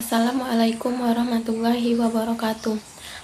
Assalamualaikum warahmatullahi wabarakatuh.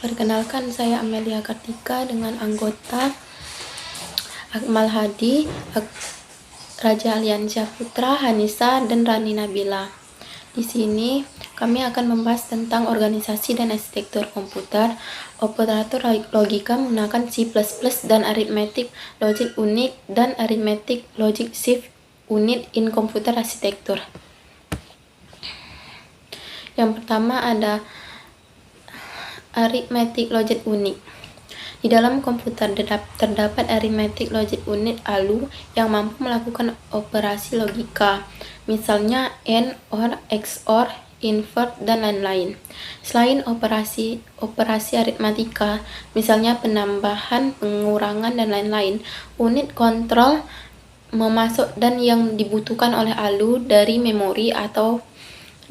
Perkenalkan, saya Amelia Kartika dengan anggota Akmal Hadi, Raja Aliansyah Putra, Hanisa, dan Rani Nabila. Di sini kami akan membahas tentang organisasi dan arsitektur komputer, operator logika menggunakan C++ dan arithmetic logic unit dan arithmetic logic shift unit in computer architecture. Yang pertama ada arithmetic logic unit. Di dalam komputer terdapat arithmetic logic unit ALU yang mampu melakukan operasi logika, misalnya AND, OR, XOR, invert, dan lain-lain. Selain operasi aritmatika, misalnya penambahan, pengurangan, dan lain-lain, unit kontrol memasuk dan yang dibutuhkan oleh ALU dari memori atau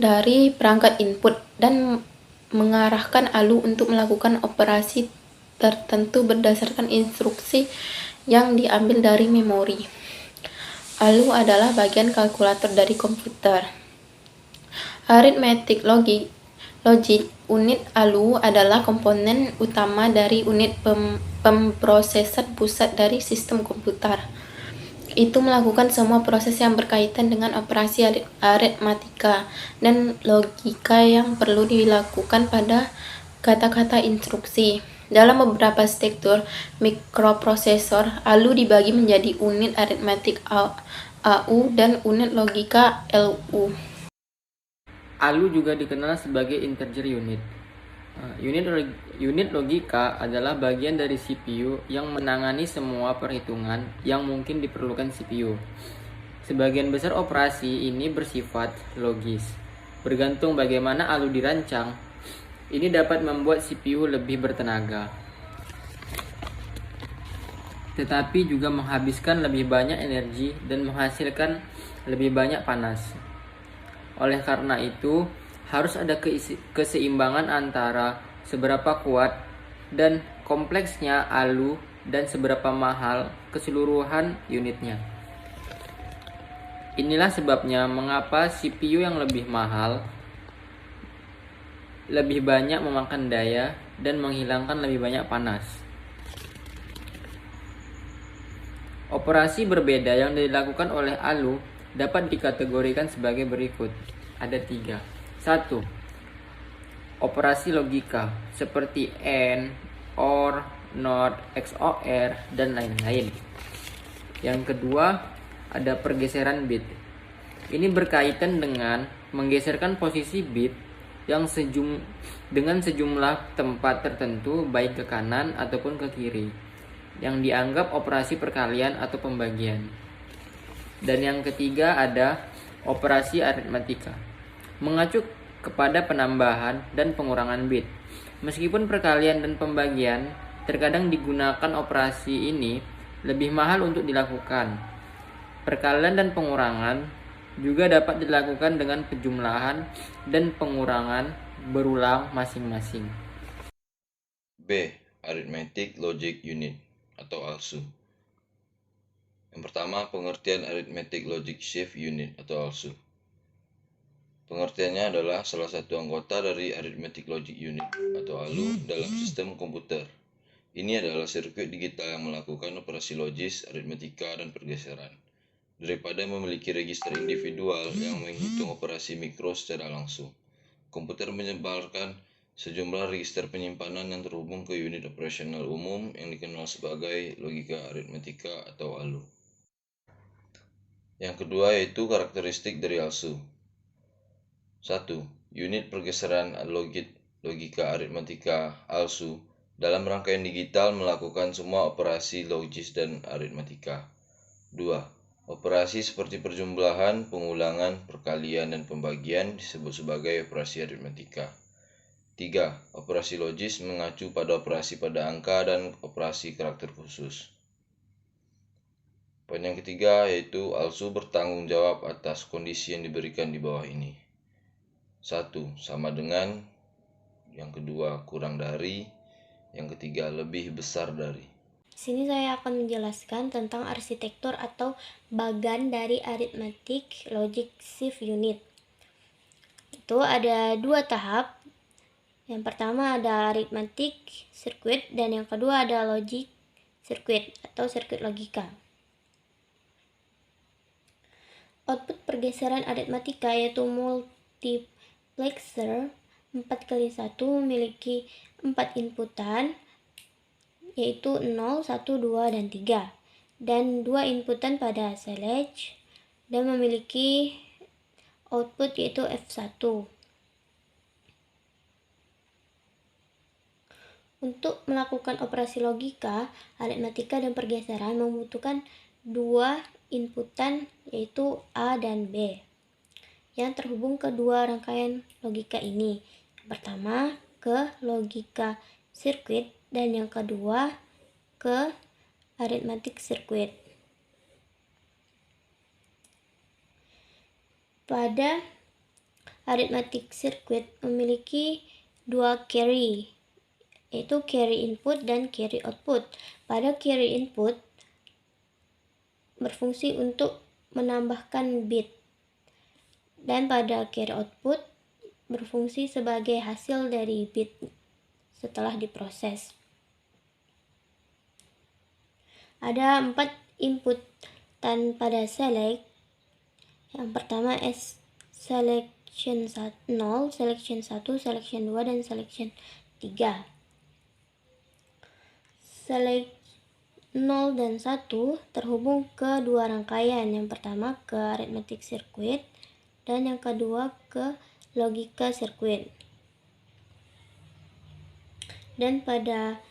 dari perangkat input dan mengarahkan ALU untuk melakukan operasi tertentu berdasarkan instruksi yang diambil dari memori. ALU adalah bagian kalkulator dari komputer. Arithmetic logic unit ALU adalah komponen utama dari unit pemrosesan pusat dari sistem komputer. Itu melakukan semua proses yang berkaitan dengan operasi aritmatika dan logika yang perlu dilakukan pada kata-kata instruksi. Dalam beberapa arsitektur mikroprosesor, ALU dibagi menjadi unit aritmatik AU dan unit logika LU. ALU juga dikenal sebagai integer unit. Unit logika adalah bagian dari CPU yang menangani semua perhitungan yang mungkin diperlukan CPU. Sebagian besar operasi ini bersifat logis. Bergantung bagaimana ALU dirancang, ini dapat membuat CPU lebih bertenaga, tetapi juga menghabiskan lebih banyak energi dan menghasilkan lebih banyak panas. Oleh karena itu, harus ada keseimbangan antara seberapa kuat dan kompleksnya ALU dan seberapa mahal keseluruhan unitnya. Inilah sebabnya mengapa CPU yang lebih mahal lebih banyak memakan daya dan menghilangkan lebih banyak panas. Operasi berbeda yang dilakukan oleh ALU dapat dikategorikan sebagai berikut. Ada 3. 1. Operasi logika seperti AND, OR, NOT, XOR, dan lain-lain. Yang kedua, ada pergeseran bit. Ini berkaitan dengan menggeserkan posisi bit yang dengan sejumlah tempat tertentu, baik ke kanan ataupun ke kiri, yang dianggap operasi perkalian atau pembagian. Dan yang ketiga ada operasi aritmatika, mengacu kepada penambahan dan pengurangan bit. Meskipun perkalian dan pembagian terkadang digunakan, operasi ini lebih mahal untuk dilakukan. Perkalian dan pengurangan juga dapat dilakukan dengan penjumlahan dan pengurangan berulang masing-masing. B. Arithmetic Logic Unit atau ALSU. Yang pertama, pengertian Arithmetic Logic Shift Unit atau ALSU. Pengertiannya adalah salah satu anggota dari Arithmetic Logic Unit atau ALU dalam sistem komputer. Ini adalah sirkuit digital yang melakukan operasi logis, aritmetika, dan pergeseran, daripada memiliki register individual yang menghitung operasi mikro secara langsung. Komputer menyebarkan sejumlah register penyimpanan yang terhubung ke unit operasional umum yang dikenal sebagai logika aritmetika atau ALU. Yang kedua yaitu karakteristik dari ALSU. 1. Unit pergeseran logika aritmetika ALSU dalam rangkaian digital melakukan semua operasi logis dan aritmetika. 2. Operasi seperti perjumlahan, pengulangan, perkalian, dan pembagian disebut sebagai operasi aritmetika. 3. Operasi logis mengacu pada operasi pada angka dan operasi karakter khusus. Poin yang ketiga yaitu ALSU bertanggung jawab atas kondisi yang diberikan di bawah ini. 1. Sama dengan. Yang kedua, kurang dari. Yang ketiga, lebih besar dari. Sini saya akan menjelaskan tentang arsitektur atau bagan dari arithmetic logic shift unit. itu ada dua tahap. Yang pertama ada arithmetic circuit dan yang kedua ada logic circuit atau sirkuit logika. Output pergeseran aritmatika yaitu multiplexer 4x1 memiliki 4 inputan yaitu 0, 1, 2, dan 3 dan 2 inputan pada select dan memiliki output yaitu F1. Untuk melakukan operasi logika, aritmatika, dan pergeseran membutuhkan 2 inputan yaitu A dan B yang terhubung ke 2 rangkaian logika ini. Yang pertama ke logika sirkuit dan yang kedua ke arithmetic circuit. Pada arithmetic circuit memiliki 2 carry yaitu carry input dan carry output. Pada carry input berfungsi untuk menambahkan bit dan pada carry output berfungsi sebagai hasil dari bit setelah diproses. Ada 4 input pada select. Yang pertama selection 0, selection 1, selection 2, dan selection 3. Select 0 dan 1 terhubung ke 2 rangkaian. Yang pertama ke arithmetic circuit dan yang kedua ke logika circuit. Dan pada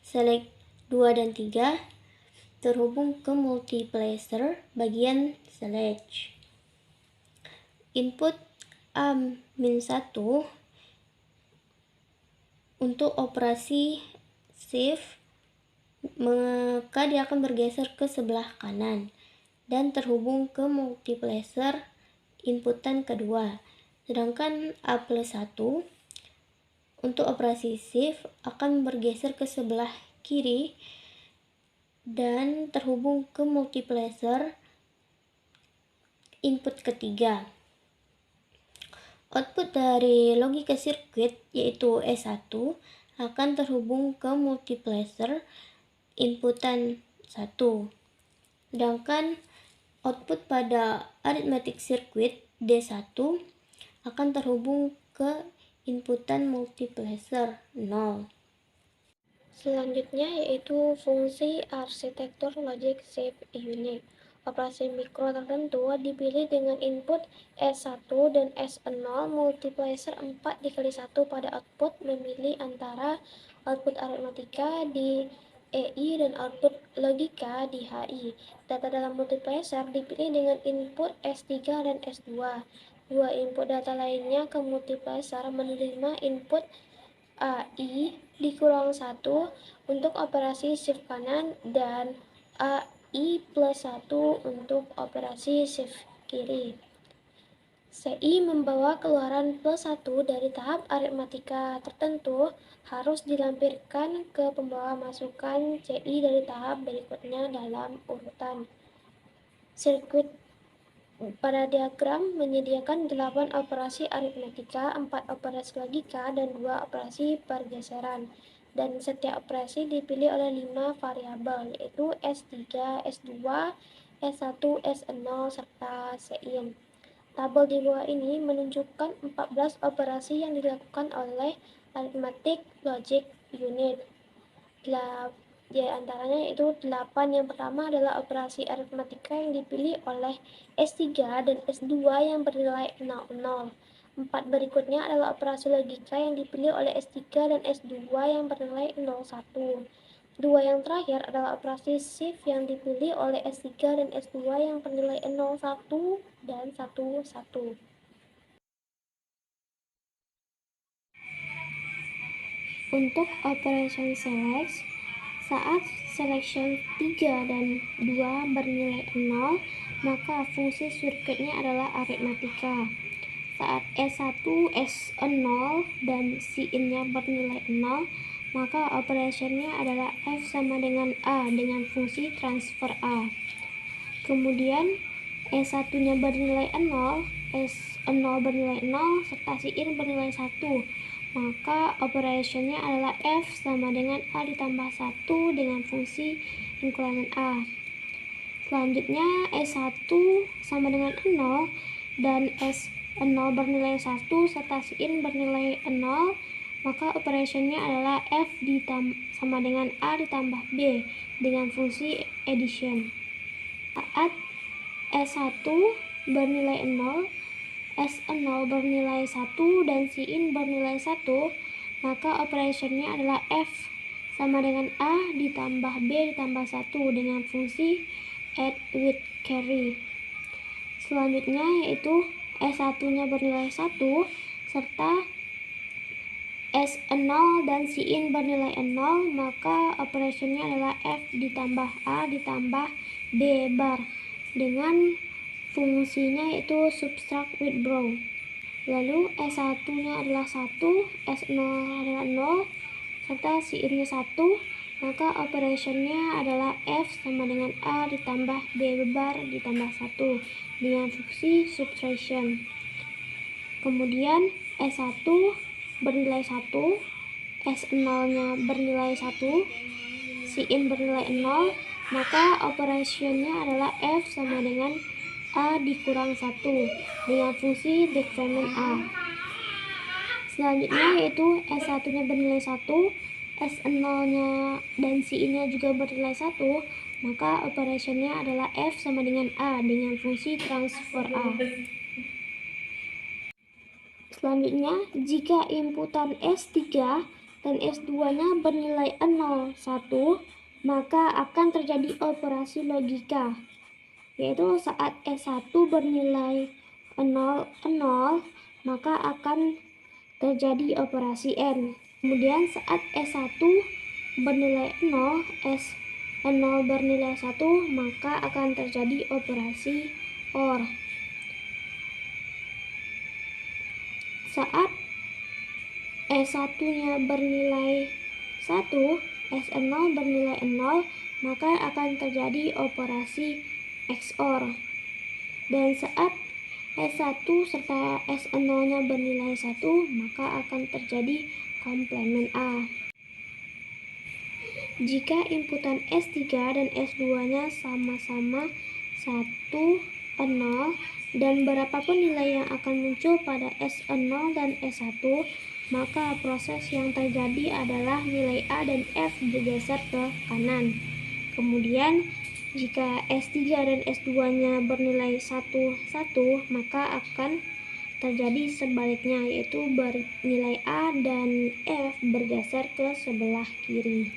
select 2 dan 3 terhubung ke multiplexer bagian select. Input A-1 untuk operasi shift maka dia akan bergeser ke sebelah kanan dan terhubung ke multiplexer inputan kedua. Sedangkan A+1 untuk operasi shift akan bergeser ke sebelah kiri dan terhubung ke multiplexer input ketiga. Output dari logika sirkuit yaitu E1 akan terhubung ke multiplexer inputan 1. Sedangkan output pada arithmetic circuit D1 akan terhubung ke inputan multiplexer 0. Selanjutnya yaitu fungsi arsitektur logic shift unit. Operasi mikro tertentu dipilih dengan input S1 dan S0 multiplexer 4 dikali 1 pada output memilih antara output aritmatika di EI dan output logika di HI. Data dalam multiplexer dipilih dengan input S3 dan S2. Dua input data lainnya ke multiplexer menerima input AI dikurang 1 untuk operasi shift kanan dan AI+1 untuk operasi shift kiri. CI membawa keluaran +1 dari tahap aritmatika tertentu harus dilampirkan ke pembawa masukan CI dari tahap berikutnya dalam urutan. Sirkuit pada diagram menyediakan 8 operasi aritmatika, 4 operasi logika, dan 2 operasi pergeseran. Dan setiap operasi dipilih oleh 5 variabel, yaitu S3, S2, S1, S0, serta Sin. Tabel di bawah ini menunjukkan 14 operasi yang dilakukan oleh arithmetic logic unit. Di antaranya yaitu 8. Yang pertama adalah operasi aritmatika yang dipilih oleh S3 dan S2 yang bernilai 00. 4 berikutnya adalah operasi logika yang dipilih oleh S3 dan S2 yang bernilai 01. 2 yang terakhir adalah operasi shift yang dipilih oleh S3 dan S2 yang bernilai 01 dan 11. Untuk operation select, saat selection 3 dan 2 bernilai 0, maka fungsi sirkuitnya adalah aritmatika. Saat S1, S0, dan Sin-nya bernilai 0, maka operationnya adalah F sama dengan A dengan fungsi transfer A. Kemudian E1-nya bernilai 0, S0 S0 bernilai 0 serta si in bernilai 1, maka operationnya adalah F sama dengan A ditambah 1 dengan fungsi inkremen A. Selanjutnya S1 sama dengan 0 dan S0 bernilai 1 serta si in bernilai 0, maka operationnya adalah F sama dengan A ditambah B dengan fungsi addition. Saat S1 bernilai 0, S0 bernilai 1 dan si in bernilai 1, maka operationnya adalah F sama dengan A ditambah B ditambah 1 dengan fungsi add with carry. Selanjutnya yaitu S1 nya bernilai 1 serta S0 dan si in bernilai 0, maka operationnya adalah F ditambah A ditambah B bar dengan fungsinya yaitu subtract withdraw. Lalu S1 nya adalah 1, S0 adalah 0 serta si in nya 1, maka operationnya adalah F sama dengan A ditambah B bar ditambah 1 dengan fungsi subtraction. Kemudian S1 bernilai 1, S0 nya bernilai 1, si in bernilai 0, maka operationnya adalah F sama dengan A dikurang 1 dengan fungsi decrement A. Selanjutnya yaitu S1 nya bernilai 1, S0 nya dan si in nya juga bernilai 1, maka operationnya adalah F sama dengan A dengan fungsi transfer A. Selanjutnya, jika inputan S3 dan S2 nya bernilai 0, 1, maka akan terjadi operasi logika, yaitu saat S1 bernilai 0, 0, maka akan terjadi operasi N. Kemudian saat S1 bernilai 0, S0 bernilai 1, maka akan terjadi operasi OR. Saat S1 nya bernilai 1, S0 bernilai 0, maka akan terjadi operasi XOR. Dan saat S1 serta S0 nya bernilai 1, maka akan terjadi komplement A. Jika inputan S3 dan S2 nya sama-sama 1, 0, dan berapapun nilai yang akan muncul pada S0 dan S1, maka proses yang terjadi adalah nilai A dan F bergeser ke kanan. Kemudian jika S3 dan S2 nya bernilai 1, 1, maka akan terjadi sebaliknya, yaitu nilai A dan F bergeser ke sebelah kiri.